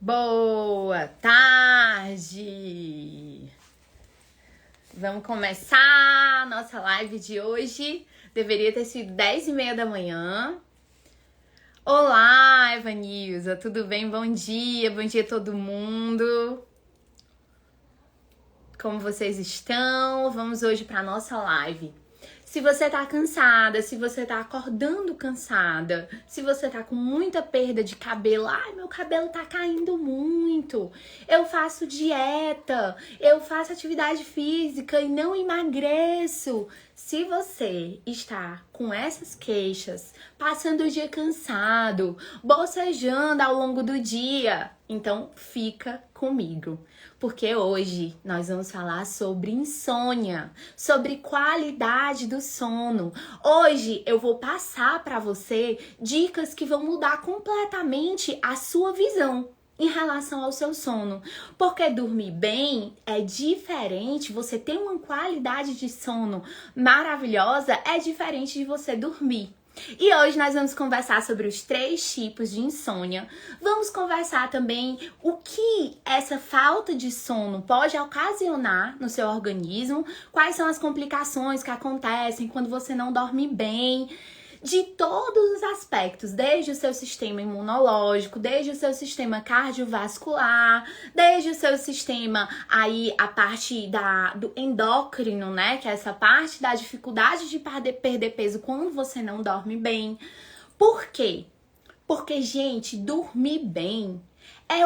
Boa tarde! Vamos começar a nossa live de hoje. Deveria ter sido 10h30 da manhã. Olá, Evanilza, tudo bem? Bom dia a todo mundo. Como vocês estão? Vamos hoje para a nossa live. Se você tá cansada, se você tá acordando cansada, se você tá com muita perda de cabelo, ai, meu cabelo tá caindo muito, eu faço dieta, eu faço atividade física e não emagreço. Se você está com essas queixas, passando o dia cansado, bocejando ao longo do dia, então fica comigo. Porque hoje nós vamos falar sobre insônia, sobre qualidade do sono. Hoje eu vou passar para você dicas que vão mudar completamente a sua visão em relação ao seu sono. Porque dormir bem é diferente, você ter uma qualidade de sono maravilhosa é diferente de você dormir. E hoje nós vamos conversar sobre os 3 tipos de insônia. Vamos conversar também o que essa falta de sono pode ocasionar no seu organismo, quais são as complicações que acontecem quando você não dorme bem, de todos os aspectos, desde o seu sistema imunológico, desde o seu sistema cardiovascular, desde o seu sistema aí a parte do endócrino, né, que é essa parte da dificuldade de perder peso quando você não dorme bem. Por quê? Porque, gente, dormir bem é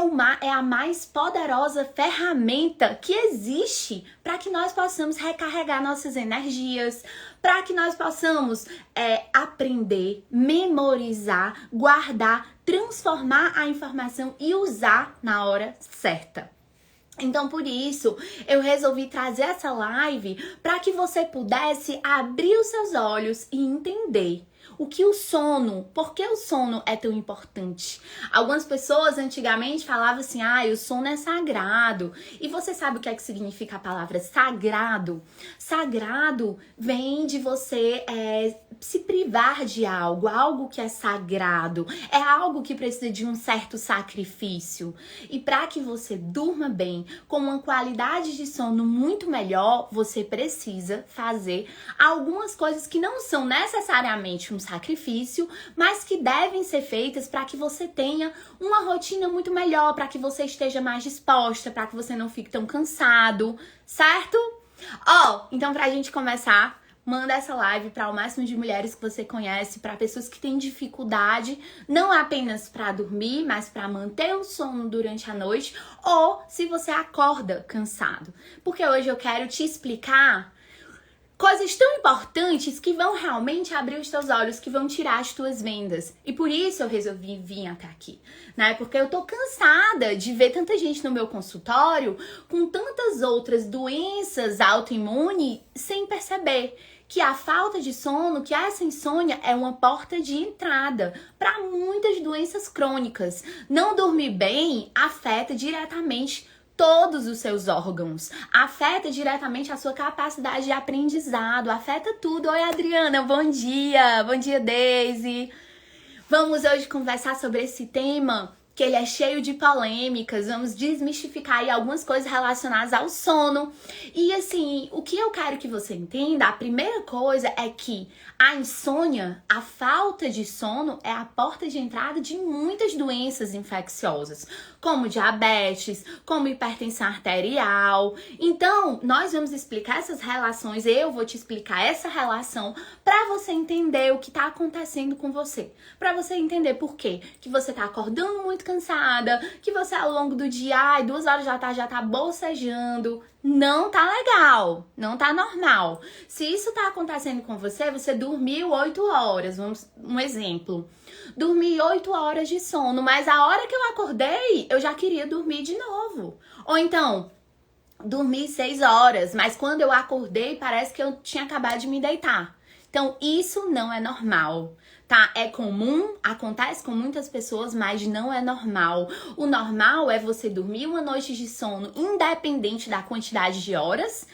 a mais poderosa ferramenta que existe para que nós possamos recarregar nossas energias, para que nós possamos aprender, memorizar, guardar, transformar a informação e usar na hora certa. Então, por isso, eu resolvi trazer essa live para que você pudesse abrir os seus olhos e entender por que o sono é tão importante. Algumas pessoas antigamente falavam assim, o sono é sagrado. E você sabe o que é que significa a palavra sagrado? Sagrado vem de você se privar de algo que é sagrado. É algo que precisa de um certo sacrifício. E para que você durma bem, com uma qualidade de sono muito melhor, você precisa fazer algumas coisas que não são necessariamente um sacrifício, mas que devem ser feitas para que você tenha uma rotina muito melhor, para que você esteja mais disposta, para que você não fique tão cansado, certo? Então pra gente começar, manda essa live para o máximo de mulheres que você conhece, para pessoas que têm dificuldade, não apenas para dormir, mas para manter o sono durante a noite, ou se você acorda cansado. Porque hoje eu quero te explicar coisas tão importantes que vão realmente abrir os teus olhos, que vão tirar as tuas vendas. E por isso eu resolvi vir até aqui, né? Porque eu tô cansada de ver tanta gente no meu consultório com tantas outras doenças autoimunes sem perceber que a falta de sono, que essa insônia é uma porta de entrada para muitas doenças crônicas. Não dormir bem afeta diretamente todos os seus órgãos, afeta diretamente a sua capacidade de aprendizado, afeta tudo. Oi, Adriana, bom dia, Daisy. Vamos hoje conversar sobre esse tema, que ele é cheio de polêmicas, vamos desmistificar aí algumas coisas relacionadas ao sono. E assim, o que eu quero que você entenda, a primeira coisa é que a insônia, a falta de sono, é a porta de entrada de muitas doenças infecciosas, como diabetes, como hipertensão arterial. Então, nós vamos explicar essas relações, eu vou te explicar essa relação para você entender o que está acontecendo com você, para você entender por quê que você está acordando muito cansada, que você ao longo do dia, 2 horas da tarde já tá bocejando. Não tá legal, não tá normal. Se isso tá acontecendo com você, você dormiu 8 horas, um exemplo. Dormi 8 horas de sono, mas a hora que eu acordei, eu já queria dormir de novo. Ou então, dormi 6 horas, mas quando eu acordei, parece que eu tinha acabado de me deitar. Então, isso não é normal, tá? É comum, acontece com muitas pessoas, mas não é normal. O normal é você dormir uma noite de sono independente da quantidade de horas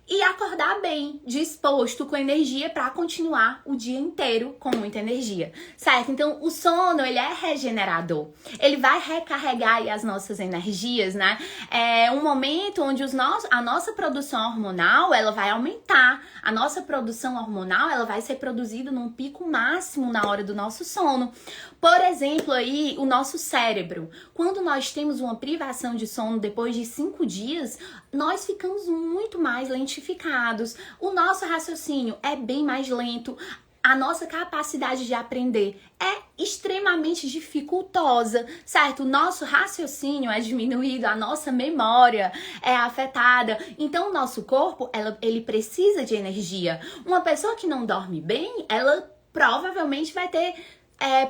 e acordar bem, disposto, com energia para continuar o dia inteiro com muita energia, certo? Então, o sono, ele é regenerador. Ele vai recarregar aí as nossas energias, né? É um momento onde a nossa produção hormonal, ela vai aumentar. A nossa produção hormonal, ela vai ser produzida num pico máximo na hora do nosso sono. Por exemplo, aí, o nosso cérebro. Quando nós temos uma privação de sono depois de 5 dias, nós ficamos muito mais lentificados. O nosso raciocínio é bem mais lento. A nossa capacidade de aprender é extremamente dificultosa, certo? O nosso raciocínio é diminuído, a nossa memória é afetada. Então, o nosso corpo, ele precisa de energia. Uma pessoa que não dorme bem, ela provavelmente vai ter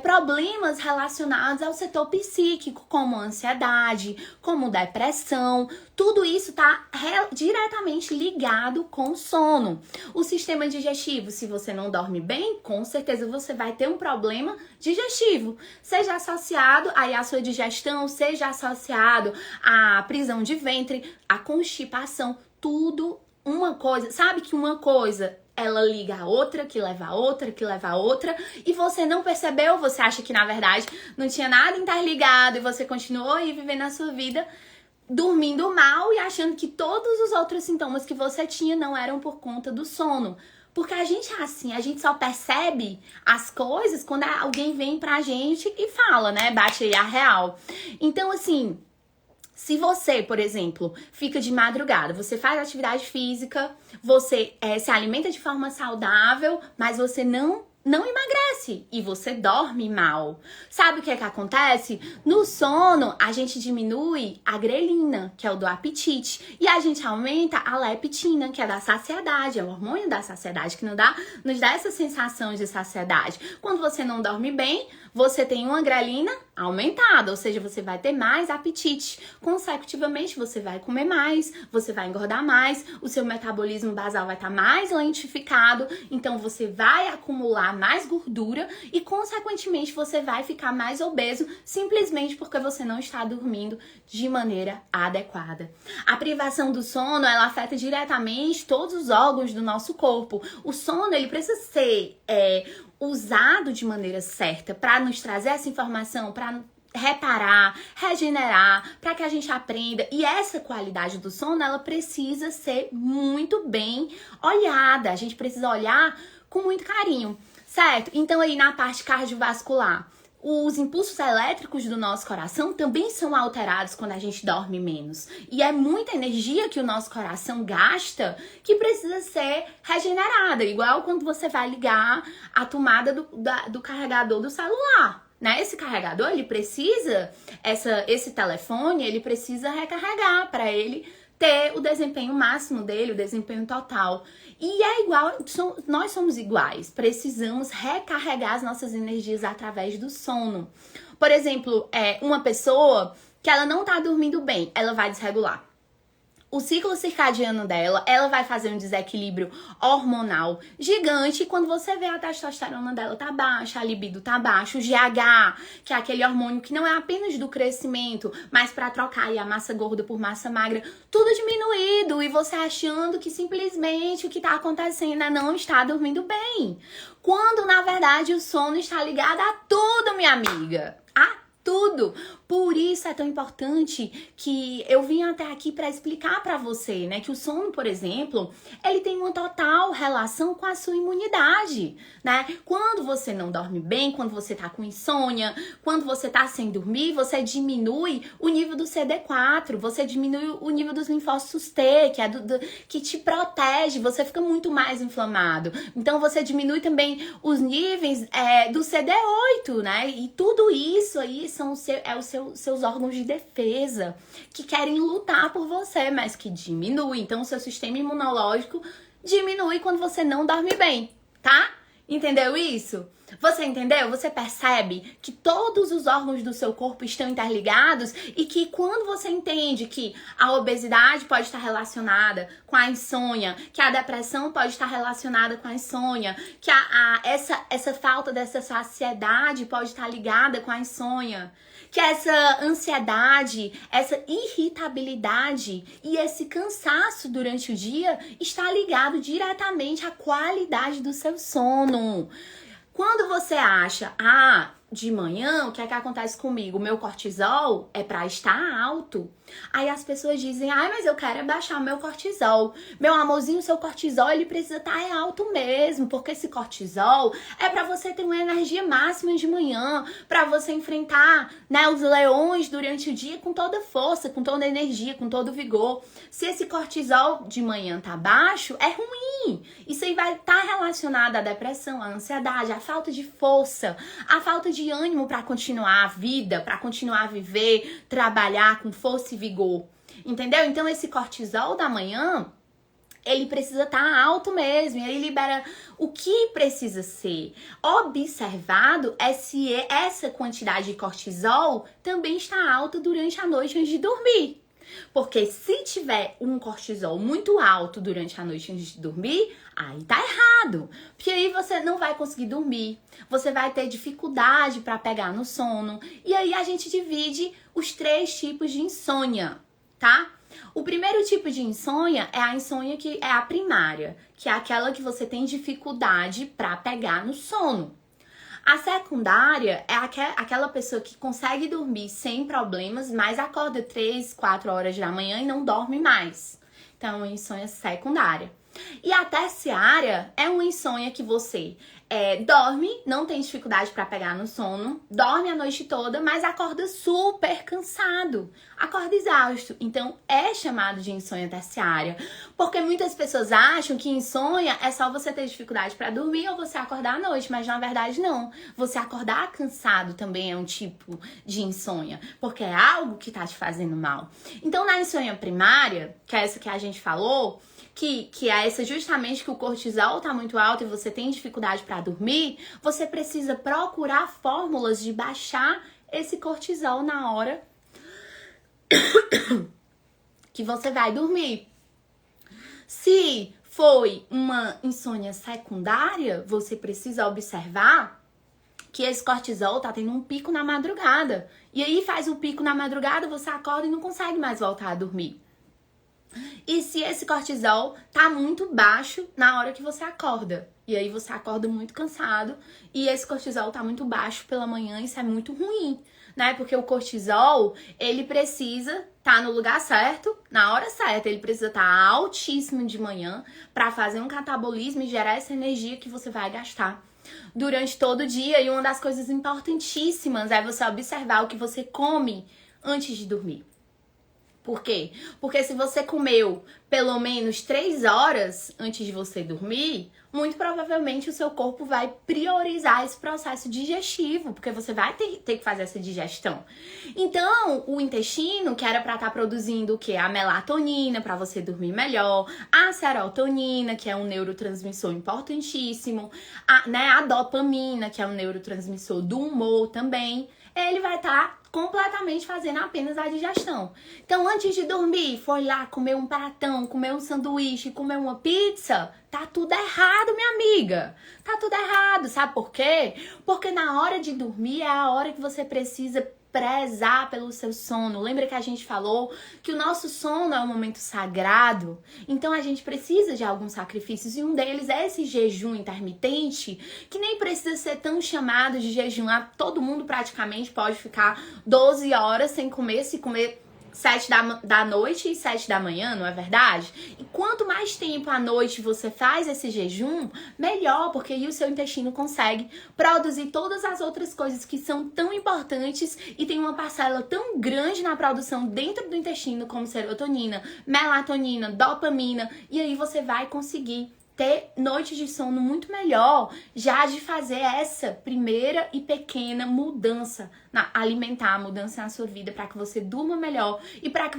problemas relacionados ao setor psíquico, como ansiedade, como depressão. Tudo isso está diretamente ligado com o sono. O sistema digestivo, se você não dorme bem, com certeza você vai ter um problema digestivo. Seja associado aí à sua digestão, seja associado à prisão de ventre, à constipação, tudo uma coisa. Sabe que uma coisa ela liga a outra, que leva a outra, que leva a outra, e você não percebeu, você acha que na verdade não tinha nada interligado e você continuou aí vivendo a sua vida dormindo mal e achando que todos os outros sintomas que você tinha não eram por conta do sono. Porque a gente é assim, a gente só percebe as coisas quando alguém vem pra gente e fala, né? Bate aí a real. Então, assim, se você, por exemplo, fica de madrugada, você faz atividade física, você se alimenta de forma saudável, mas você não emagrece e você dorme mal. Sabe o que é que acontece? No sono, a gente diminui a grelina, que é o do apetite, e a gente aumenta a leptina, que é da saciedade, é o hormônio da saciedade, que nos dá essa sensação de saciedade. Quando você não dorme bem, você tem uma grelina aumentada, ou seja, você vai ter mais apetite. Consecutivamente, você vai comer mais, você vai engordar mais, o seu metabolismo basal vai estar mais lentificado, então você vai acumular mais gordura e, consequentemente, você vai ficar mais obeso simplesmente porque você não está dormindo de maneira adequada. A privação do sono, ela afeta diretamente todos os órgãos do nosso corpo. O sono, ele precisa ser usado de maneira certa para nos trazer essa informação, para reparar, regenerar, para que a gente aprenda. E essa qualidade do sono, ela precisa ser muito bem olhada. A gente precisa olhar com muito carinho, certo? Então aí na parte cardiovascular, os impulsos elétricos do nosso coração também são alterados quando a gente dorme menos. E é muita energia que o nosso coração gasta que precisa ser regenerada. Igual quando você vai ligar a tomada do carregador do celular, né? Esse carregador, ele precisa, esse telefone, ele precisa recarregar para ele ter o desempenho máximo dele, o desempenho total. E é igual, nós somos iguais, precisamos recarregar as nossas energias através do sono. Por exemplo, uma pessoa que ela não tá dormindo bem, ela vai desregular o ciclo circadiano dela, ela vai fazer um desequilíbrio hormonal gigante. E quando você vê a testosterona dela tá baixa, a libido tá baixa, o GH, que é aquele hormônio que não é apenas do crescimento, mas para trocar aí a massa gorda por massa magra, tudo diminuído, e você achando que simplesmente o que tá acontecendo é não estar dormindo bem. Quando, na verdade, o sono está ligado a tudo, minha amiga. A tudo. Por isso é tão importante que eu vim até aqui para explicar para você, né, que o sono, por exemplo, ele tem uma total relação com a sua imunidade, né? Quando você não dorme bem, quando você tá com insônia, quando você tá sem dormir, você diminui o nível do CD4, você diminui o nível dos linfócitos T, que é que te protege, você fica muito mais inflamado. Então você diminui também os níveis do CD8, né? E tudo isso aí são seus órgãos de defesa que querem lutar por você, mas que diminui. Então, o seu sistema imunológico diminui quando você não dorme bem, tá? Entendeu isso? Você entendeu? Você percebe que todos os órgãos do seu corpo estão interligados e que quando você entende que a obesidade pode estar relacionada com a insônia, que a depressão pode estar relacionada com a insônia, que essa falta dessa saciedade pode estar ligada com a insônia, que essa ansiedade, essa irritabilidade e esse cansaço durante o dia está ligado diretamente à qualidade do seu sono. Quando você acha, de manhã, o que é que acontece comigo? O meu cortisol é pra estar alto. Aí as pessoas dizem, mas eu quero baixar o meu cortisol. Meu amorzinho, o seu cortisol, ele precisa estar alto mesmo, porque esse cortisol é pra você ter uma energia máxima de manhã, pra você enfrentar, né, os leões durante o dia com toda força, com toda energia, com todo vigor. Se esse cortisol de manhã tá baixo, é ruim. Isso aí vai estar relacionado à depressão, à ansiedade, à falta de força, à falta de ânimo para continuar a vida, para continuar a viver, trabalhar com força e vigor. Entendeu? Então esse cortisol da manhã, ele precisa estar alto mesmo, e ele libera o que precisa ser observado é se essa quantidade de cortisol também está alta durante a noite antes de dormir. Porque se tiver um cortisol muito alto durante a noite antes de dormir, aí tá errado. Porque aí você não vai conseguir dormir, você vai ter dificuldade para pegar no sono. E aí a gente divide os 3 tipos de insônia, tá? O primeiro tipo de insônia é a insônia que é a primária, que é aquela que você tem dificuldade para pegar no sono. A secundária é aquela pessoa que consegue dormir sem problemas, mas acorda 3, 4 horas da manhã e não dorme mais. Então, é uma insônia secundária. E a terciária é uma insônia que você dorme, não tem dificuldade para pegar no sono, dorme a noite toda, mas acorda super cansado, acorda exausto. Então, é chamado de insônia terciária, porque muitas pessoas acham que insônia é só você ter dificuldade para dormir ou você acordar à noite, mas na verdade não. Você acordar cansado também é um tipo de insônia, porque é algo que tá te fazendo mal. Então, na insônia primária, que é essa que a gente falou, que é essa justamente que o cortisol tá muito alto e você tem dificuldade para dormir, você precisa procurar fórmulas de baixar esse cortisol na hora que você vai dormir. Se foi uma insônia secundária, você precisa observar que esse cortisol tá tendo um pico na madrugada. E aí faz o pico na madrugada, você acorda e não consegue mais voltar a dormir. E se esse cortisol tá muito baixo na hora que você acorda, e aí você acorda muito cansado, e esse cortisol tá muito baixo pela manhã, isso é muito ruim, né? Porque o cortisol, ele precisa tá no lugar certo, na hora certa, ele precisa estar altíssimo de manhã para fazer um catabolismo e gerar essa energia que você vai gastar durante todo o dia. E uma das coisas importantíssimas é você observar o que você come antes de dormir. Por quê? Porque se você comeu pelo menos 3 horas antes de você dormir, muito provavelmente o seu corpo vai priorizar esse processo digestivo, porque você vai ter que fazer essa digestão. Então, o intestino, que era para estar produzindo o quê? A melatonina, para você dormir melhor, a serotonina, que é um neurotransmissor importantíssimo, a dopamina, que é um neurotransmissor do humor também, ele vai estar completamente fazendo apenas a digestão. Então, antes de dormir, foi lá comer um pratão, comer um sanduíche, comer uma pizza, tá tudo errado, minha amiga. Tá tudo errado, sabe por quê? Porque na hora de dormir é a hora que você precisa prezar pelo seu sono. Lembra que a gente falou que o nosso sono é um momento sagrado? Então a gente precisa de alguns sacrifícios e um deles é esse jejum intermitente, que nem precisa ser tão chamado de jejum. Todo mundo praticamente pode ficar 12 horas sem comer, se comer 7 da noite e 7 da manhã, não é verdade? E quanto mais tempo à noite você faz esse jejum, melhor, porque aí o seu intestino consegue produzir todas as outras coisas que são tão importantes e tem uma parcela tão grande na produção dentro do intestino, como serotonina, melatonina, dopamina, e aí você vai conseguir ter noites de sono muito melhor, já de fazer essa primeira e pequena mudança alimentar, mudança na sua vida, para que você durma melhor e para que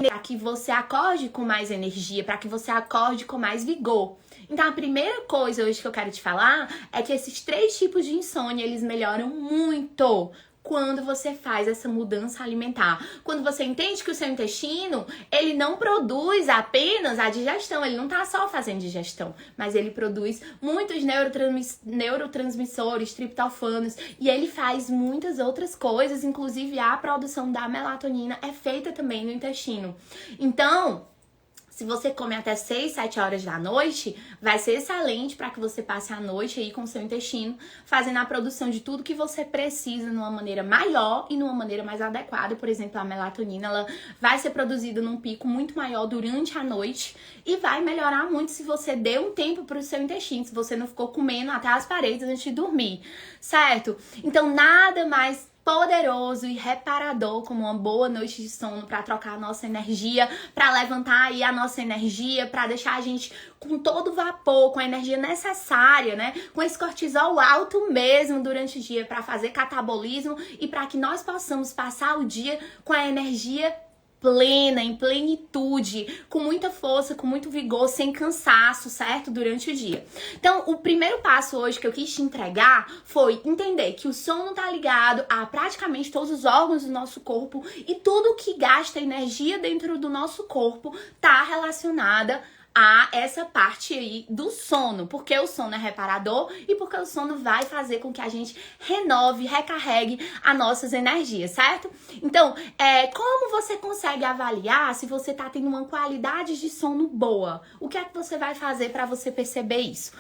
para que você acorde com mais energia, para que você acorde com mais vigor. Então, a primeira coisa hoje que eu quero te falar é que esses 3 tipos de insônia, eles melhoram muito quando você faz essa mudança alimentar. Quando você entende que o seu intestino, ele não produz apenas a digestão, ele não tá só fazendo digestão, mas ele produz muitos neurotransmissores, triptofanos, e ele faz muitas outras coisas, inclusive a produção da melatonina é feita também no intestino. Então, se você come até 6, 7 horas da noite, vai ser excelente para que você passe a noite aí com o seu intestino, fazendo a produção de tudo que você precisa numa maneira maior e numa maneira mais adequada. Por exemplo, a melatonina, ela vai ser produzida num pico muito maior durante a noite e vai melhorar muito se você deu um tempo para o seu intestino, se você não ficou comendo até as paredes antes de dormir, certo? Então, nada mais poderoso e reparador como uma boa noite de sono para trocar a nossa energia, para levantar aí a nossa energia, para deixar a gente com todo vapor, com a energia necessária, né? Com esse cortisol alto mesmo durante o dia para fazer catabolismo e para que nós possamos passar o dia com a energia plena, em plenitude, com muita força, com muito vigor, sem cansaço, certo? Durante o dia. Então, o primeiro passo hoje que eu quis te entregar foi entender que o sono tá ligado a praticamente todos os órgãos do nosso corpo e tudo que gasta energia dentro do nosso corpo tá relacionada a essa parte aí do sono, porque o sono é reparador e porque o sono vai fazer com que a gente renove, recarregue as nossas energias, certo? Então, como você consegue avaliar se você tá tendo uma qualidade de sono boa? O que é que você vai fazer para você perceber isso?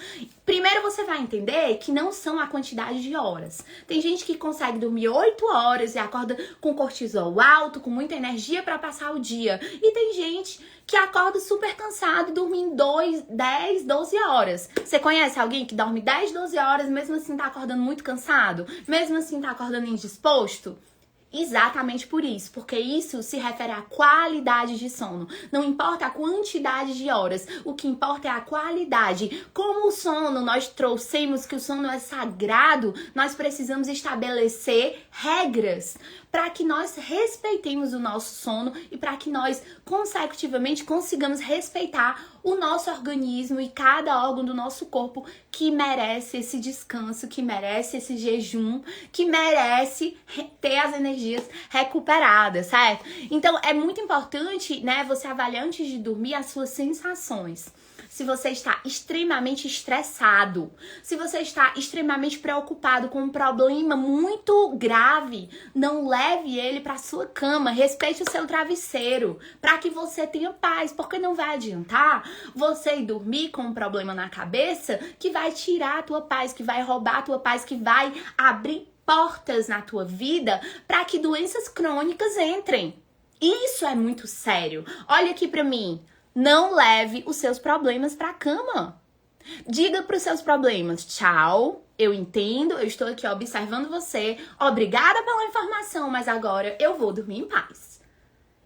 Primeiro, você vai entender que não são a quantidade de horas. Tem gente que consegue dormir 8 horas e acorda com cortisol alto, com muita energia para passar o dia. E tem gente que acorda super cansado e dorme em 10, 12 horas. Você conhece alguém que dorme 10, 12 horas, mesmo assim tá acordando muito cansado? Mesmo assim tá acordando indisposto? Exatamente por isso, porque isso se refere à qualidade de sono. Não importa a quantidade de horas, o que importa é a qualidade. Como o sono, nós trouxemos que o sono é sagrado, nós precisamos estabelecer regras para que nós respeitemos o nosso sono e para que nós consecutivamente consigamos respeitar o nosso organismo e cada órgão do nosso corpo que merece esse descanso, que merece esse jejum, que merece ter as energias recuperadas, certo? Então, é muito importante, né, você avaliar antes de dormir as suas sensações. Se você está extremamente estressado, se você está extremamente preocupado com um problema muito grave, não leve ele para sua cama, respeite o seu travesseiro, para que você tenha paz, porque não vai adiantar você ir dormir com um problema na cabeça que vai tirar a tua paz, que vai roubar a tua paz, que vai abrir portas na tua vida para que doenças crônicas entrem. Isso é muito sério. Olha aqui para mim. Não leve os seus problemas para a cama. Diga para os seus problemas, tchau, eu entendo, eu estou aqui observando você, obrigada pela informação, mas agora eu vou dormir em paz.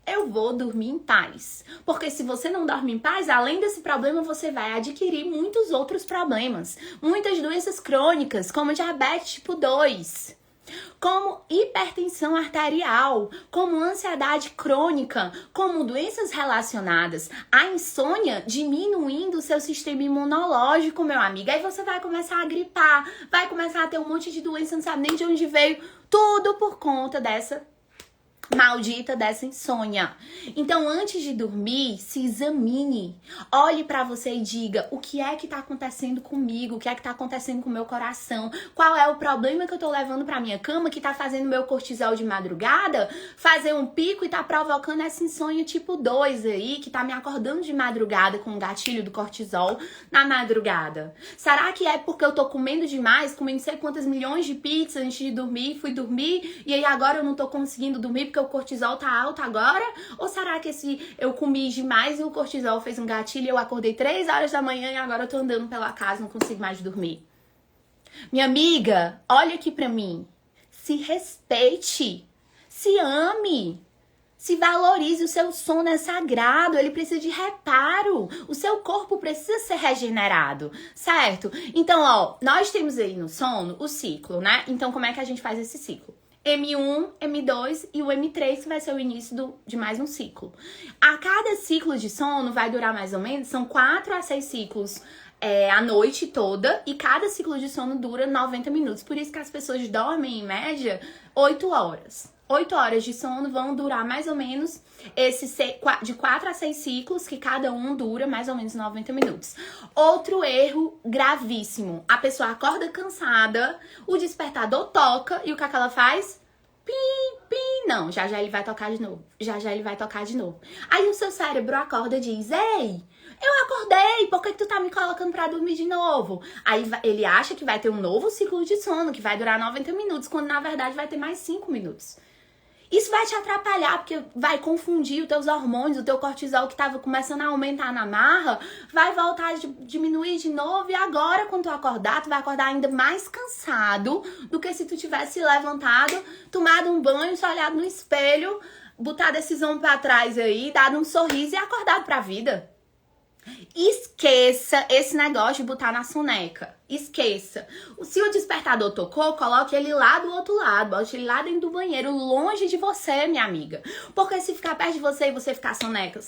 Eu vou dormir em paz. Porque se você não dorme em paz, além desse problema, você vai adquirir muitos outros problemas. Muitas doenças crônicas, como diabetes tipo 2. Como hipertensão arterial, como ansiedade crônica, como doenças relacionadas à insônia, diminuindo o seu sistema imunológico, meu amigo. Aí você vai começar a gripar, vai começar a ter um monte de doença, não sabe nem de onde veio, tudo por conta dessa maldita dessa insônia. Então, antes de dormir, se examine. Olhe pra você e diga o que é que tá acontecendo comigo, o que é que tá acontecendo com o meu coração, qual é o problema que eu tô levando pra minha cama que tá fazendo meu cortisol de madrugada fazer um pico e tá provocando essa insônia tipo 2 aí, que tá me acordando de madrugada com o gatilho do cortisol na madrugada. Será que é porque eu tô comendo demais, comendo não sei quantas milhões de pizzas antes de dormir, fui dormir e aí agora eu não tô conseguindo dormir porque o cortisol tá alto agora? Ou será que eu comi demais e o cortisol fez um gatilho e eu acordei 3 horas da manhã e agora eu tô andando pela casa e não consigo mais dormir? Minha amiga, olha aqui pra mim. Se respeite. Se ame. Se valorize. O seu sono é sagrado. Ele precisa de reparo. O seu corpo precisa ser regenerado. Certo? Então, ó, nós temos aí no sono o ciclo, né? Então, como é que a gente faz esse ciclo? M1, M2 e o M3, que vai ser o início de mais um ciclo. A cada ciclo de sono vai durar mais ou menos, são 4 a 6 ciclos a noite toda, e cada ciclo de sono dura 90 minutos. Por isso que as pessoas dormem, em média, 8 horas. 8 horas de sono vão durar mais ou menos de 4 a 6 ciclos, que cada um dura mais ou menos 90 minutos. Outro erro gravíssimo. A pessoa acorda cansada, o despertador toca e o que é que ela faz? Pim, pim. Não, já já ele vai tocar de novo. Já já ele vai tocar de novo. Aí o seu cérebro acorda e diz: ei, eu acordei, por que tu tá me colocando pra dormir de novo? Aí ele acha que vai ter um novo ciclo de sono, que vai durar 90 minutos, quando na verdade vai ter mais 5 minutos. Isso vai te atrapalhar, porque vai confundir os teus hormônios, o teu cortisol que estava começando a aumentar na marra, vai voltar a diminuir de novo, e agora, quando tu acordar, tu vai acordar ainda mais cansado do que se tu tivesse levantado, tomado um banho, só olhado no espelho, botado esses ombros pra trás aí, dado um sorriso e acordado pra vida. Esqueça esse negócio de botar na soneca. Esqueça. Se o despertador tocou, coloque ele lá do outro lado. Bote ele lá dentro do banheiro, longe de você, minha amiga. Porque se ficar perto de você e você ficar soneca,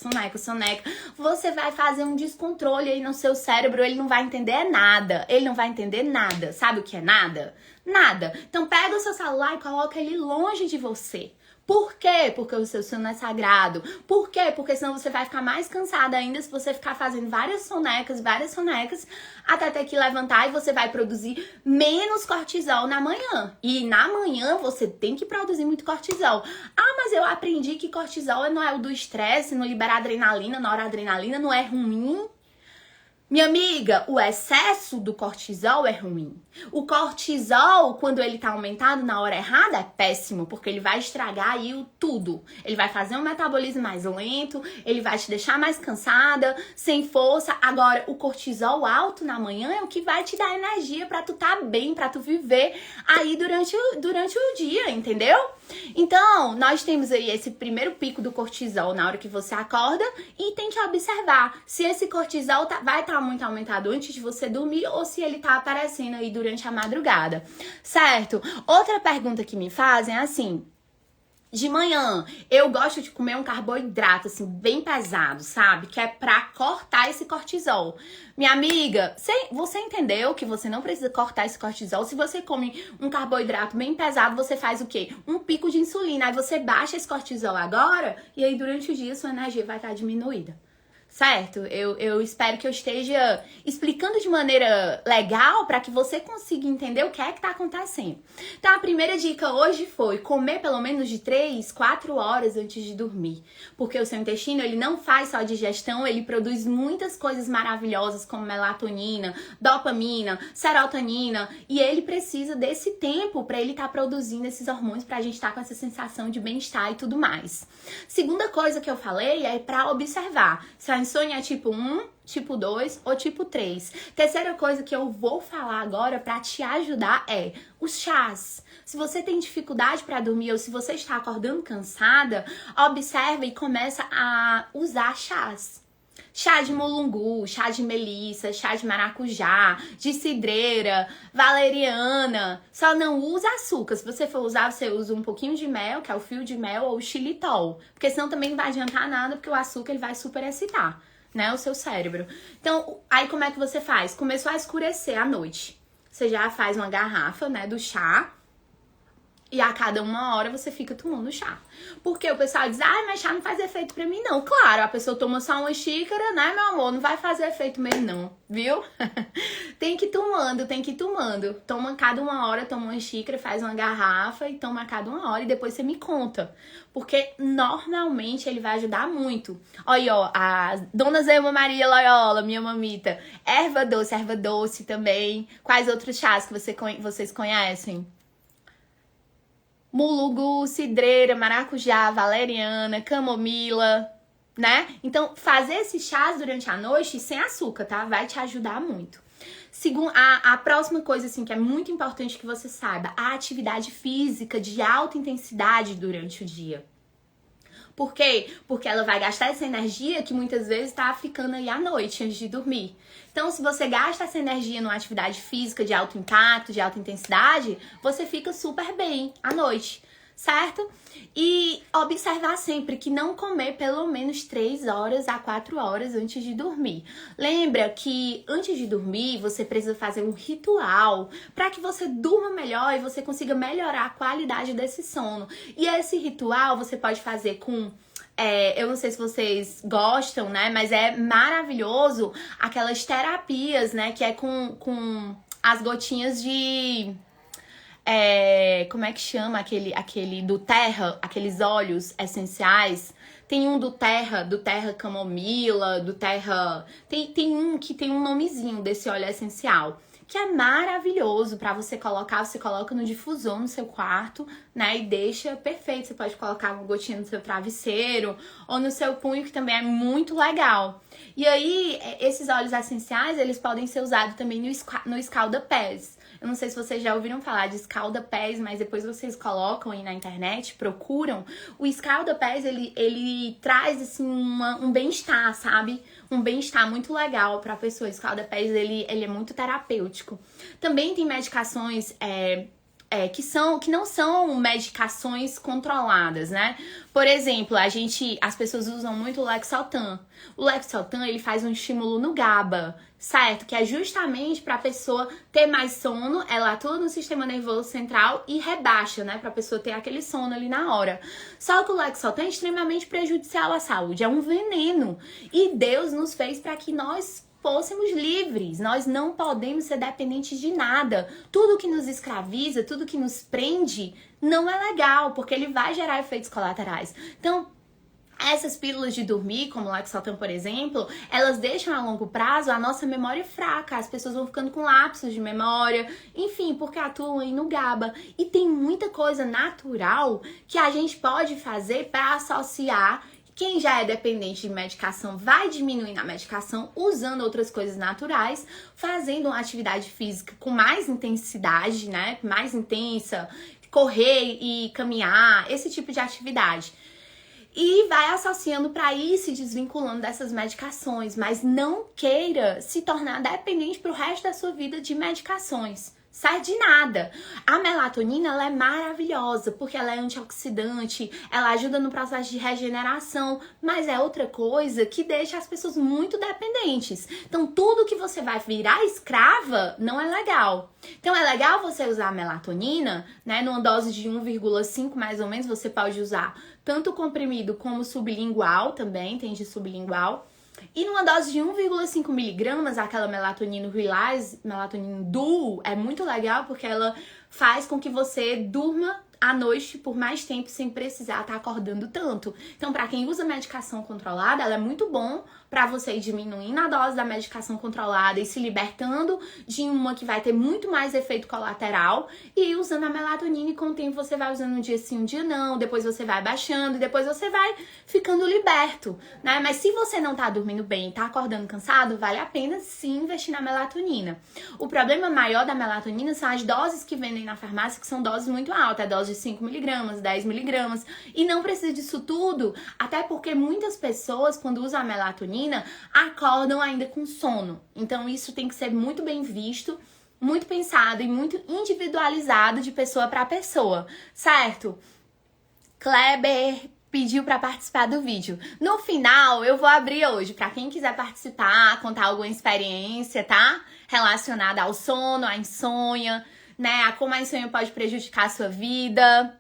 você vai fazer um descontrole aí no seu cérebro. Ele não vai entender nada. Ele não vai entender nada. Sabe o que é nada? Nada. Então pega o seu celular e coloca ele longe de você. Por quê? Porque o seu sono é sagrado. Por quê? Porque senão você vai ficar mais cansada ainda se você ficar fazendo várias sonecas, até ter que levantar, e você vai produzir menos cortisol na manhã. E na manhã você tem que produzir muito cortisol. Ah, mas eu aprendi que cortisol não é o do estresse, não libera adrenalina, noradrenalina, não é ruim. Minha amiga, o excesso do cortisol é ruim. O cortisol, quando ele tá aumentado na hora errada, é péssimo, porque ele vai estragar aí tudo. Ele vai fazer um metabolismo mais lento, ele vai te deixar mais cansada, sem força. Agora, o cortisol alto na manhã é o que vai te dar energia pra tu tá bem, pra tu viver aí durante o dia, entendeu? Então, nós temos aí esse primeiro pico do cortisol na hora que você acorda, e tem que observar se esse cortisol vai estar muito aumentado antes de você dormir ou se ele tá aparecendo aí durante a madrugada, certo? Outra pergunta que me fazem é assim: de manhã, eu gosto de comer um carboidrato, assim, bem pesado, sabe? Que é pra cortar esse cortisol. Minha amiga, você entendeu que você não precisa cortar esse cortisol? Se você come um carboidrato bem pesado, você faz o quê? Um pico de insulina. Aí você baixa esse cortisol agora, e aí durante o dia sua energia vai estar diminuída. Certo? Eu espero que eu esteja explicando de maneira legal para que você consiga entender o que é que tá acontecendo. Então, a primeira dica hoje foi comer pelo menos de 3, 4 horas antes de dormir. Porque o seu intestino, ele não faz só digestão, ele produz muitas coisas maravilhosas como melatonina, dopamina, serotonina, e ele precisa desse tempo para ele estar produzindo esses hormônios pra gente estar com essa sensação de bem-estar e tudo mais. Segunda coisa que eu falei é para observar se a insônia é tipo 1, tipo 2 ou tipo 3. Terceira coisa que eu vou falar agora pra te ajudar é os chás. Se você tem dificuldade pra dormir ou se você está acordando cansada, observa e começa a usar chás. Chá de mulungu, chá de melissa, chá de maracujá, de cidreira, valeriana. Só não usa açúcar. Se você for usar, você usa um pouquinho de mel, que é o fio de mel, ou o xilitol. Porque senão também não vai adiantar nada, porque o açúcar ele vai superexcitar, né, o seu cérebro. Então, aí como é que você faz? Começou a escurecer à noite. Você já faz uma garrafa, né, do chá. E a cada 1 hora você fica tomando chá. Porque o pessoal diz: mas chá não faz efeito pra mim, não. Claro, a pessoa toma só uma xícara, né, meu amor? Não vai fazer efeito mesmo, não. Viu? Tem que ir tomando. Toma cada 1 hora, toma uma xícara, faz uma garrafa e toma a cada 1 hora. E depois você me conta. Porque normalmente ele vai ajudar muito. Olha, ó, a Dona Zema Maria Loyola, minha mamita. Erva doce também. Quais outros chás que vocês conhecem? Mulungu, cidreira, maracujá, valeriana, camomila, né? Então, fazer esses chás durante a noite sem açúcar, tá? Vai te ajudar muito. A próxima coisa, assim, que é muito importante que você saiba, a atividade física de alta intensidade durante o dia. Por quê? Porque ela vai gastar essa energia que muitas vezes tá ficando aí à noite, antes de dormir. Então, se você gasta essa energia numa atividade física de alto impacto, de alta intensidade, você fica super bem à noite. certo? E observar sempre que não comer pelo menos 3 horas a 4 horas antes de dormir. Lembra que antes de dormir você precisa fazer um ritual para que você durma melhor e você consiga melhorar a qualidade desse sono. E esse ritual você pode fazer com... eu não sei se vocês gostam, né? Mas é maravilhoso aquelas terapias, né? Que é com as gotinhas de... como é que chama aquele do terra, aqueles óleos essenciais? Tem um do terra camomila, do terra... Tem um que tem um nomezinho desse óleo essencial, que é maravilhoso pra você colocar. Você coloca no difusor no seu quarto, né? E deixa perfeito. Você pode colocar uma gotinha no seu travesseiro ou no seu punho, que também é muito legal. E aí, esses óleos essenciais, eles podem ser usados também no escalda-pés. Eu não sei se vocês já ouviram falar de escalda-pés, mas depois vocês colocam aí na internet, procuram. O escalda-pés, ele traz, assim, um bem-estar, sabe? Um bem-estar muito legal pra pessoa. O escalda-pés, ele é muito terapêutico. Também tem medicações... que não são medicações controladas, né? Por exemplo, as pessoas usam muito o Lexotan. O Lexotan, ele faz um estímulo no GABA, certo? Que é justamente para a pessoa ter mais sono, ela atua no sistema nervoso central e rebaixa, né? Para a pessoa ter aquele sono ali na hora. Só que o Lexotan é extremamente prejudicial à saúde, é um veneno. E Deus nos fez para que nós fôssemos livres. Nós não podemos ser dependentes de nada. Tudo que nos escraviza, tudo que nos prende, não é legal, porque ele vai gerar efeitos colaterais. Então, essas pílulas de dormir, como o Lexotan, por exemplo, elas deixam a longo prazo a nossa memória fraca. As pessoas vão ficando com lapsos de memória, enfim, porque atuam aí no GABA. E tem muita coisa natural que a gente pode fazer para associar. Quem já é dependente de medicação vai diminuir a medicação usando outras coisas naturais, fazendo uma atividade física com mais intensidade, né? Mais intensa, correr e caminhar, esse tipo de atividade. E vai associando para ir se desvinculando dessas medicações, mas não queira se tornar dependente pro resto da sua vida de medicações. Sai de nada. A melatonina, ela é maravilhosa, porque ela é antioxidante, ela ajuda no processo de regeneração, mas é outra coisa que deixa as pessoas muito dependentes. Então, tudo que você vai virar escrava não é legal. Então, é legal você usar a melatonina, né, numa dose de 1,5 mais ou menos, você pode usar tanto comprimido como sublingual também, tem de sublingual. E numa dose de 1,5 miligramas, aquela melatonina Release, melatonina Duo, é muito legal porque ela faz com que você durma à noite por mais tempo sem precisar estar acordando tanto. Então, para quem usa medicação controlada, ela é muito bom para você ir diminuindo a dose da medicação controlada e se libertando de uma que vai ter muito mais efeito colateral e usando a melatonina, e com o tempo você vai usando um dia sim, um dia não, depois você vai baixando e depois você vai ficando liberto, né? Mas se você não tá dormindo bem, tá acordando cansado, vale a pena sim investir na melatonina. O problema maior da melatonina são as doses que vendem na farmácia, que são doses muito altas, dose de 5 miligramas, 10 miligramas, e não precisa disso tudo, até porque muitas pessoas, quando usam a melatonina, acordam ainda com sono. Então isso tem que ser muito bem visto, muito pensado e muito individualizado de pessoa para pessoa, certo? Kleber pediu para participar do vídeo. No final, eu vou abrir hoje para quem quiser participar, contar alguma experiência, tá? Relacionada ao sono, à insônia, né? A como a insônia pode prejudicar a sua vida.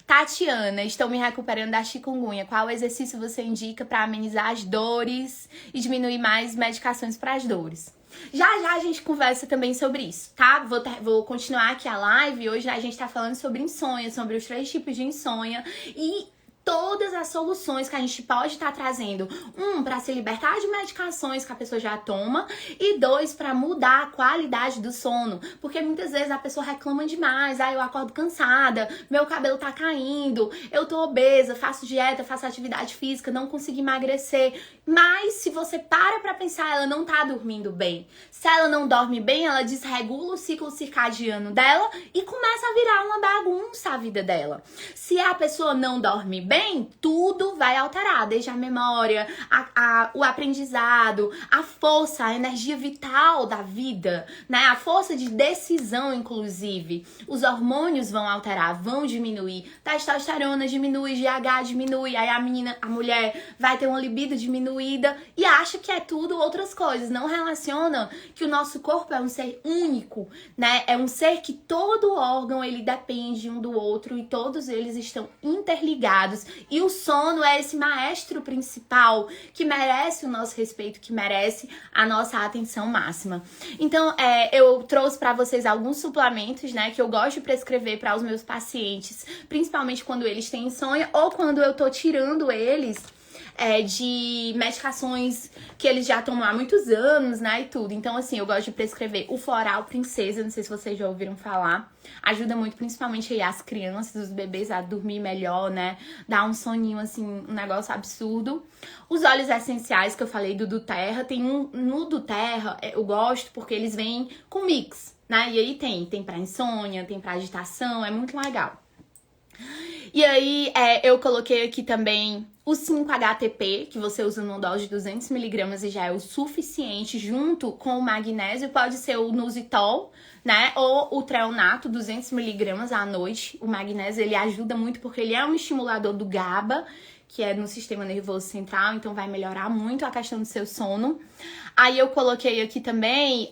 Tatiana, estou me recuperando da chikungunya. Qual exercício você indica para amenizar as dores e diminuir mais medicações para as dores? Já a gente conversa também sobre isso, tá? Vou continuar aqui a live. Hoje a gente tá falando sobre insônia, sobre os 3 tipos de insônia e todas as soluções que a gente pode estar trazendo. 1, para se libertar de medicações que a pessoa já toma, e 2, para mudar a qualidade do sono. Porque muitas vezes a pessoa reclama demais. Eu acordo cansada, meu cabelo tá caindo, eu tô obesa, faço dieta, faço atividade física, não consigo emagrecer. Mas se você para pra pensar, ela não tá dormindo bem. Se ela não dorme bem, ela desregula o ciclo circadiano dela e começa a virar uma bagunça a vida dela. Se a pessoa não dorme bem, bem, tudo vai alterar, desde a memória, o aprendizado, a força, a energia vital da vida, né? A força de decisão, inclusive. Os hormônios vão alterar, vão diminuir. Testosterona diminui, GH diminui, aí a mulher vai ter uma libido diminuída e acha que é tudo outras coisas. Não relaciona que o nosso corpo é um ser único, né? É um ser que todo órgão, ele depende um do outro e todos eles estão interligados. E o sono é esse maestro principal que merece o nosso respeito, que merece a nossa atenção máxima. Então, eu trouxe para vocês alguns suplementos, né, que eu gosto de prescrever para os meus pacientes, principalmente quando eles têm insônia ou quando eu tô tirando eles de medicações que eles já tomam há muitos anos, né, e tudo. Então, assim, eu gosto de prescrever o Floral Princesa, não sei se vocês já ouviram falar. Ajuda muito, principalmente aí as crianças, os bebês a dormir melhor, né, dá um soninho, assim, um negócio absurdo. Os óleos essenciais que eu falei do doTERRA, tem no doTERRA, eu gosto porque eles vêm com mix, né, e aí tem pra insônia, tem pra agitação, é muito legal. E aí, eu coloquei aqui também o 5-HTP, que você usa numa dose de 200mg e já é o suficiente, junto com o magnésio. Pode ser o Nusitol, né? Ou o Treonato, 200mg à noite. O magnésio, ele ajuda muito porque ele é um estimulador do GABA, que é no sistema nervoso central, então vai melhorar muito a questão do seu sono. Aí eu coloquei aqui também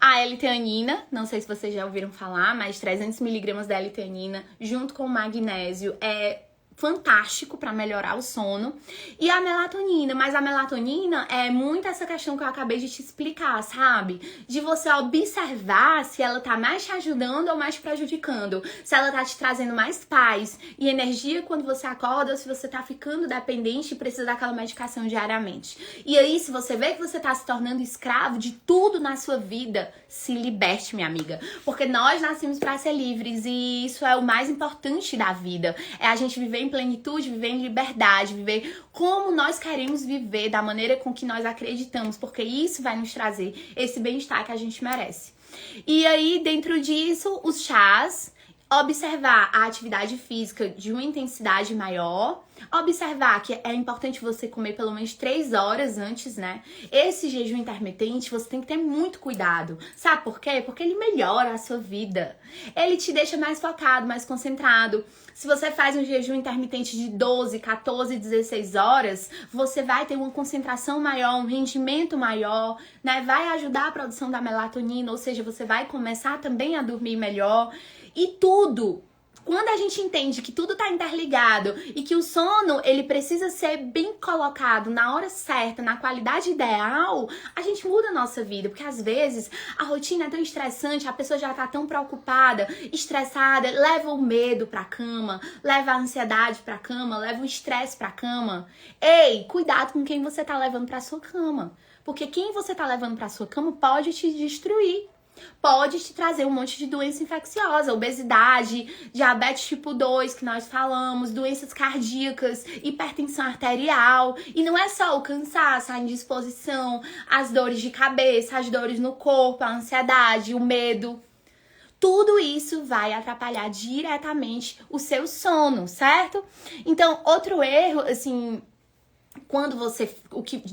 a L-teanina, não sei se vocês já ouviram falar, mas 300mg da L-teanina junto com o magnésio é fantástico para melhorar o sono. E a melatonina, mas a melatonina é muito essa questão que eu acabei de te explicar, sabe? De você observar se ela tá mais te ajudando ou mais te prejudicando. Se ela tá te trazendo mais paz e energia quando você acorda, ou se você tá ficando dependente e precisa daquela medicação diariamente. E aí, se você vê que você tá se tornando escravo de tudo na sua vida, se liberte, minha amiga. Porque nós nascemos para ser livres e isso é o mais importante da vida. É a gente viver em plenitude, viver em liberdade, viver como nós queremos viver, da maneira com que nós acreditamos, porque isso vai nos trazer esse bem-estar que a gente merece. E aí, dentro disso, os chás, observar a atividade física de uma intensidade maior, observar que é importante você comer pelo menos 3 horas antes, né? Esse jejum intermitente, você tem que ter muito cuidado. Sabe por quê? Porque ele melhora a sua vida. Ele te deixa mais focado, mais concentrado. Se você faz um jejum intermitente de 12, 14, 16 horas, você vai ter uma concentração maior, um rendimento maior, né? Vai ajudar a produção da melatonina, ou seja, você vai começar também a dormir melhor. E tudo, quando a gente entende que tudo tá interligado e que o sono, ele precisa ser bem colocado na hora certa, na qualidade ideal, a gente muda a nossa vida. Porque às vezes a rotina é tão estressante, a pessoa já tá tão preocupada, estressada, leva o medo pra cama, leva a ansiedade pra cama, leva o estresse pra cama. Ei, cuidado com quem você tá levando pra sua cama. Porque quem você tá levando pra sua cama pode te destruir. Pode te trazer um monte de doença infecciosa, obesidade, diabetes tipo 2 que nós falamos, doenças cardíacas, hipertensão arterial. E não é só o cansaço, a indisposição, as dores de cabeça, as dores no corpo, a ansiedade, o medo. Tudo isso vai atrapalhar diretamente o seu sono, certo? Então, outro erro, assim, quando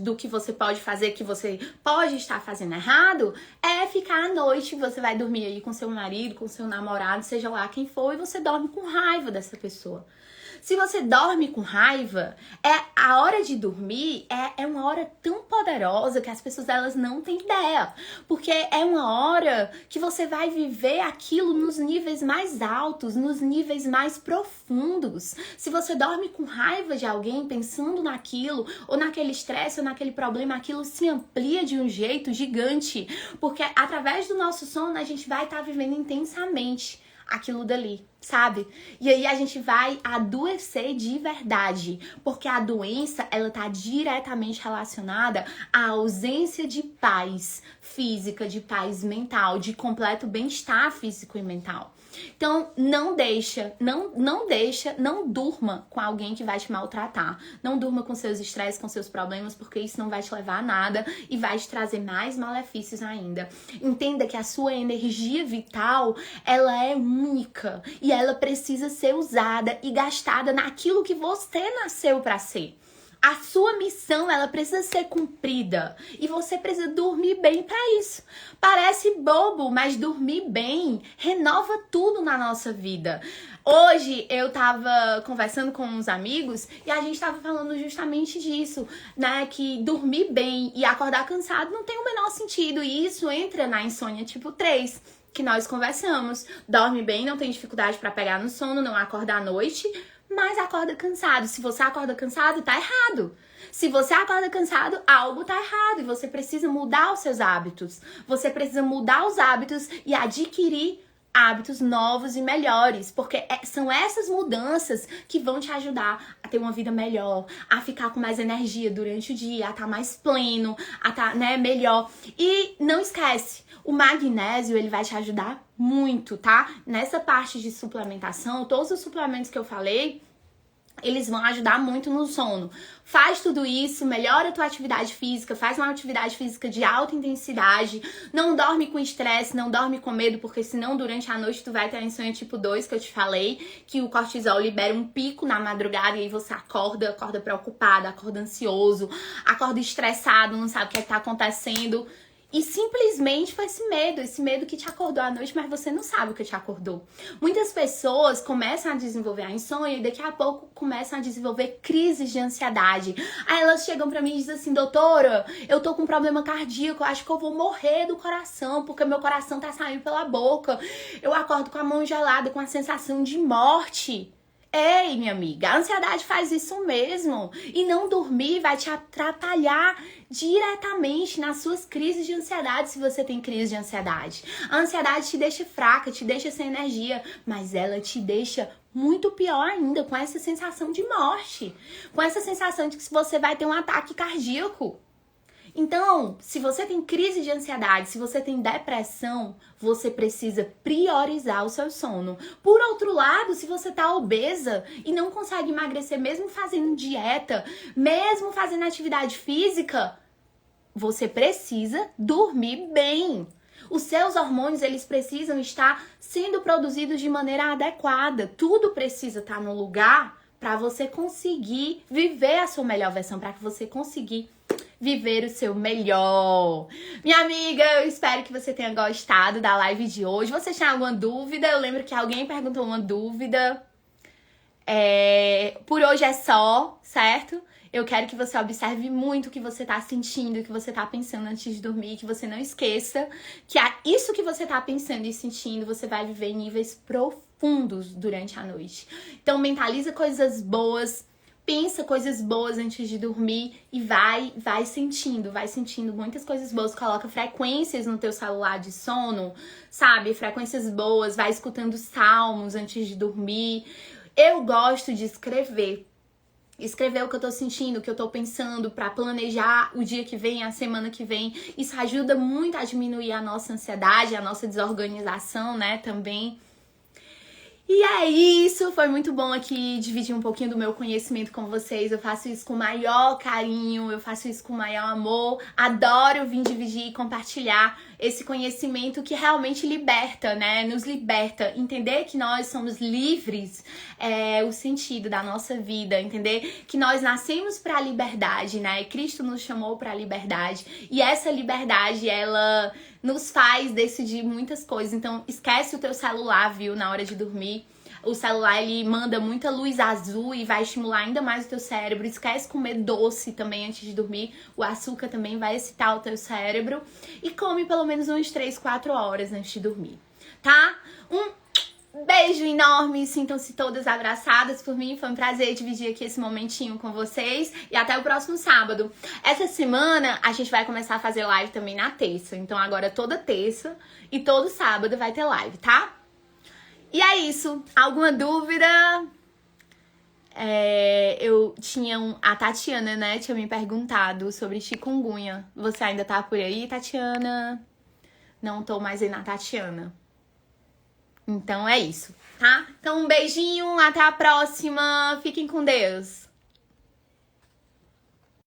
do que você pode fazer, que você pode estar fazendo errado, é ficar à noite, você vai dormir aí com seu marido, com seu namorado, seja lá quem for, e você dorme com raiva dessa pessoa. Se você dorme com raiva, a hora de dormir é uma hora tão poderosa que as pessoas elas não têm ideia. Porque é uma hora que você vai viver aquilo nos níveis mais altos, nos níveis mais profundos. Se você dorme com raiva de alguém, pensando naquilo, ou naquele estresse, ou naquele problema, aquilo se amplia de um jeito gigante. Porque através do nosso sono, a gente vai estar vivendo intensamente aquilo dali, sabe? E aí a gente vai adoecer de verdade, porque a doença, ela tá diretamente relacionada à ausência de paz física, de paz mental, de completo bem-estar físico e mental. Então, não durma com alguém que vai te maltratar. Não durma com seus estresses, com seus problemas, porque isso não vai te levar a nada e vai te trazer mais malefícios ainda. Entenda que a sua energia vital, ela é única e ela precisa ser usada e gastada naquilo que você nasceu para ser. A sua missão, ela precisa ser cumprida e você precisa dormir bem para isso. Parece bobo, mas dormir bem renova tudo na nossa vida. Hoje eu tava conversando com uns amigos e a gente tava falando justamente disso, né? Que dormir bem e acordar cansado não tem o menor sentido. E isso entra na insônia tipo 3, que nós conversamos. Dorme bem, não tem dificuldade para pegar no sono, não acorda à noite, mas acorda cansado. Se você acorda cansado, tá errado. Se você acorda cansado, algo tá errado e você precisa mudar os seus hábitos. Você precisa mudar os hábitos e adquirir hábitos novos e melhores, porque são essas mudanças que vão te ajudar a ter uma vida melhor, a ficar com mais energia durante o dia, a estar mais pleno, a estar, né, melhor. E não esquece, o magnésio, ele vai te ajudar muito, tá? Nessa parte de suplementação, todos os suplementos que eu falei, eles vão ajudar muito no sono. Faz tudo isso, melhora a tua atividade física, faz uma atividade física de alta intensidade, não dorme com estresse, não dorme com medo, porque senão durante a noite tu vai ter a insônia tipo 2, que eu te falei, que o cortisol libera um pico na madrugada e aí você acorda preocupado, acorda ansioso, acorda estressado, não sabe o que é que tá acontecendo. E simplesmente foi esse medo que te acordou à noite, mas você não sabe o que te acordou. Muitas pessoas começam a desenvolver a insônia e daqui a pouco começam a desenvolver crises de ansiedade. Aí elas chegam pra mim e dizem assim, doutora, eu tô com um problema cardíaco, acho que eu vou morrer do coração, porque meu coração tá saindo pela boca. Eu acordo com a mão gelada, com a sensação de morte. Ei, minha amiga, a ansiedade faz isso mesmo. E não dormir vai te atrapalhar diretamente nas suas crises de ansiedade, se você tem crise de ansiedade. A ansiedade te deixa fraca, te deixa sem energia, mas ela te deixa muito pior ainda, com essa sensação de morte. Com essa sensação de que você vai ter um ataque cardíaco. Então, se você tem crise de ansiedade, se você tem depressão, você precisa priorizar o seu sono. Por outro lado, se você tá obesa e não consegue emagrecer mesmo fazendo dieta, mesmo fazendo atividade física, você precisa dormir bem. Os seus hormônios, eles precisam estar sendo produzidos de maneira adequada. Tudo precisa estar no lugar para você conseguir viver a sua melhor versão, para que você conseguir viver o seu melhor. Minha amiga, eu espero que você tenha gostado da live de hoje. Você tinha alguma dúvida? Eu lembro que alguém perguntou uma dúvida. Por hoje é só, certo? Eu quero que você observe muito o que você tá sentindo, o que você tá pensando antes de dormir, que você não esqueça que isso que você tá pensando e sentindo, você vai viver em níveis profundos durante a noite. Então, mentaliza coisas boas, pensa coisas boas antes de dormir e vai sentindo muitas coisas boas. Coloca frequências no teu celular de sono, sabe? Frequências boas, vai escutando salmos antes de dormir. Eu gosto de escrever o que eu tô sentindo, o que eu tô pensando, pra planejar o dia que vem, a semana que vem. Isso ajuda muito a diminuir a nossa ansiedade, a nossa desorganização, né, também. E é isso, foi muito bom aqui dividir um pouquinho do meu conhecimento com vocês. Eu faço isso com o maior carinho, eu faço isso com o maior amor. Adoro vir dividir e compartilhar esse conhecimento que realmente liberta, né? Nos liberta. Entender que nós somos livres é o sentido da nossa vida. Entender que nós nascemos para a liberdade, né? Cristo nos chamou para a liberdade. E essa liberdade, ela nos faz decidir muitas coisas. Então, esquece o teu celular, viu? Na hora de dormir. O celular, ele manda muita luz azul e vai estimular ainda mais o teu cérebro. Esquece comer doce também antes de dormir. O açúcar também vai excitar o teu cérebro. E come pelo menos umas 3, 4 horas antes de dormir, tá? Um beijo enorme, sintam-se todas abraçadas por mim. Foi um prazer dividir aqui esse momentinho com vocês. E até o próximo sábado. Essa semana a gente vai começar a fazer live também na terça. Então agora toda terça e todo sábado vai ter live, tá? E é isso. Alguma dúvida? A Tatiana, né, tinha me perguntado sobre chikungunya. Você ainda tá por aí, Tatiana? Não tô mais aí na Tatiana. Então é isso, tá? Então um beijinho, até a próxima. Fiquem com Deus.